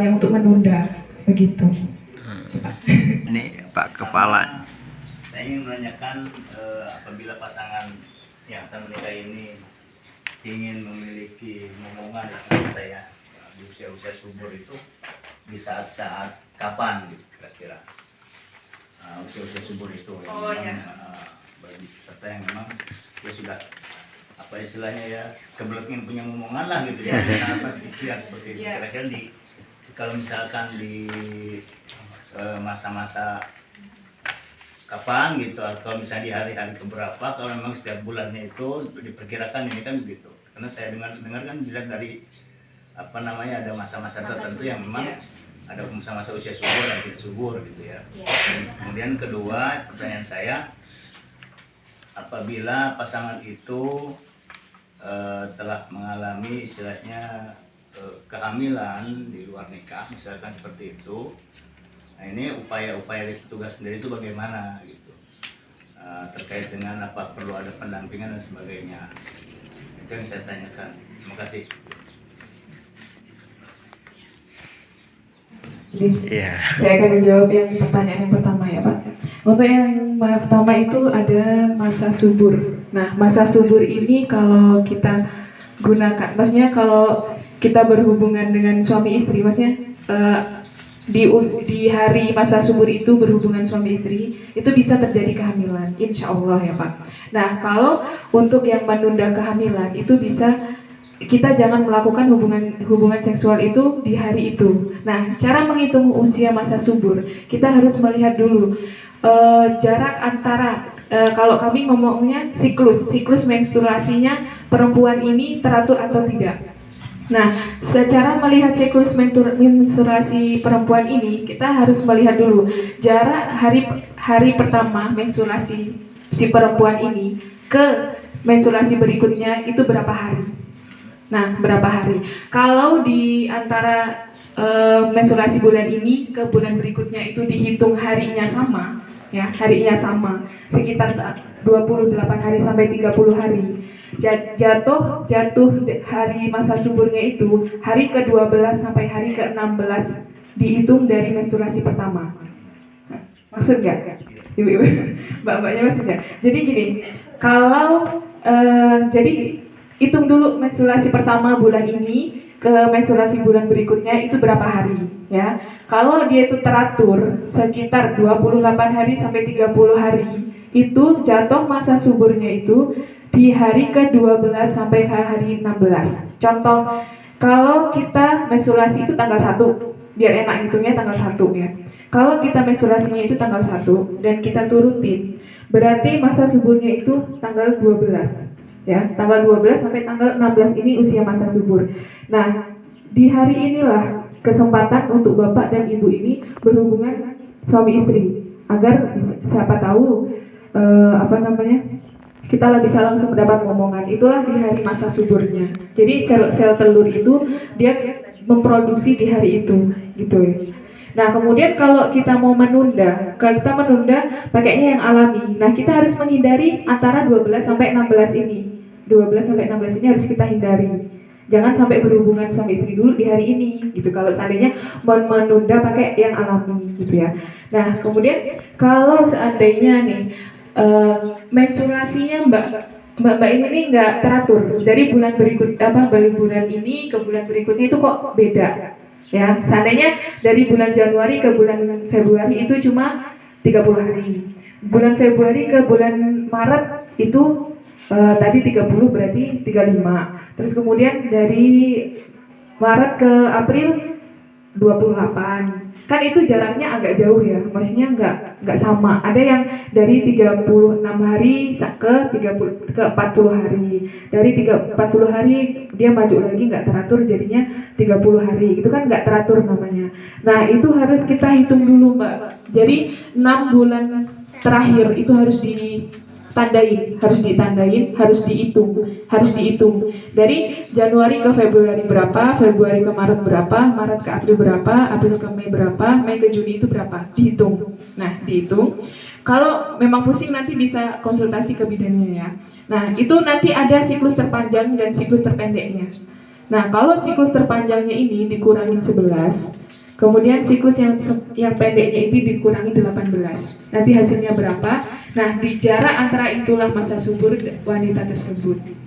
yang untuk menunda begitu. Ini Pak Kepala. Saya ingin menanyakan apabila pasangan yang akan menikah ini ingin memiliki momongan dengan saya di usia-usia subur itu di saat-saat kapan gitu kira-kira usia-usia subur itu bagi peserta yang memang dia sudah apa istilahnya ya kebelet ingin punya momongan lah gitu ya saat ikhtiar seperti itu kira-kira kalau misalkan di masa-masa kapan gitu atau misalnya di hari-hari keberapa kalau memang setiap bulannya itu diperkirakan ini kan begitu karena saya dengar kan dilihat dari apa namanya ada masa-masa tertentu yang memang ada masa-masa usia subur dan tidak subur gitu ya. Kemudian kedua pertanyaan saya apabila pasangan itu telah mengalami istilahnya kehamilan di luar nikah misalkan seperti itu. Nah ini upaya-upaya dari petugas sendiri itu bagaimana gitu terkait dengan apa perlu ada pendampingan dan sebagainya itu yang saya tanyakan. Terima kasih. Jadi, saya akan menjawab yang pertanyaan yang pertama ya Pak. Untuk yang pertama itu ada masa subur. Nah masa subur ini kalau kita gunakan, maksudnya kalau kita berhubungan dengan suami istri, maksudnya di hari masa subur itu berhubungan suami istri itu bisa terjadi kehamilan, insya Allah ya Pak. Nah kalau untuk yang menunda kehamilan itu bisa kita jangan melakukan hubungan seksual itu di hari itu. Nah cara menghitung usia masa subur kita harus melihat dulu jarak antara kalau kami ngomongnya siklus menstruasinya perempuan ini teratur atau tidak. Nah, secara melihat siklus menstruasi perempuan ini, kita harus melihat dulu jarak hari pertama menstruasi si perempuan ini ke menstruasi berikutnya itu berapa hari. Nah, berapa hari? Kalau di antara menstruasi bulan ini ke bulan berikutnya itu dihitung harinya sama, ya, harinya sama, sekitar 28 hari sampai 30 hari. Jatuh hari masa suburnya itu hari ke-12 sampai hari ke-16 dihitung dari menstruasi pertama. Maksud nggak? Ibu-ibu, mbak-mbaknya maksud nggak? Jadi gini, kalau jadi hitung dulu menstruasi pertama bulan ini ke menstruasi bulan berikutnya itu berapa hari, ya? Kalau dia itu teratur sekitar 28 hari sampai 30 hari, itu jatuh masa suburnya itu di hari ke-12 sampai ke hari 16. Contoh, kalau kita menstruasi itu tanggal 1, biar enak hitungnya tanggal 1 ya. Kalau kita menstruasinya itu tanggal 1 dan kita turutin, berarti masa suburnya itu tanggal 12. Ya, tanggal 12 sampai tanggal 16 ini usia masa subur. Nah, di hari inilah kesempatan untuk bapak dan ibu ini berhubungan suami istri agar siapa tahu kita bisa langsung mendapat momongan. Itulah di hari masa suburnya. Jadi sel telur itu dia memproduksi di hari itu, gitu ya. Nah kemudian kalau kita mau menunda, pakainya yang alami. Nah kita harus menghindari antara 12 sampai 16 ini. 12 sampai 16 ini harus kita hindari. Jangan sampai berhubungan suami istri dulu di hari ini, gitu. Kalau seandainya mau menunda pakai yang alami, gitu ya. Nah kemudian kalau seandainya nih menstruasinya mbak ini nggak teratur dari bulan bulan ini ke bulan berikutnya itu kok beda ya. Seandainya dari bulan Januari ke bulan Februari itu cuma 30 hari, bulan Februari ke bulan Maret itu tadi 30 berarti 35, terus kemudian dari Maret ke April 28. Kan itu jaraknya agak jauh ya, maksudnya nggak sama. Ada yang dari 36 hari ke 40 hari. Dari 40 hari dia maju lagi nggak teratur jadinya 30 hari. Itu kan nggak teratur namanya. Nah, itu harus kita hitung dulu, Mbak. Jadi 6 bulan terakhir itu harus ditandain, harus dihitung. Dari Januari ke Februari berapa, Februari ke Maret berapa, Maret ke April berapa, April ke Mei berapa, Mei ke Juni itu berapa, dihitung. Nah, dihitung. Kalau memang pusing nanti bisa konsultasi ke bidannya ya. Nah, itu nanti ada siklus terpanjang dan siklus terpendeknya. Nah, kalau siklus terpanjangnya ini dikurangin 11, Kemudian siklus yang pendeknya itu dikurangi 18. Nanti hasilnya berapa? Nah, di jarak antara itulah masa subur wanita tersebut.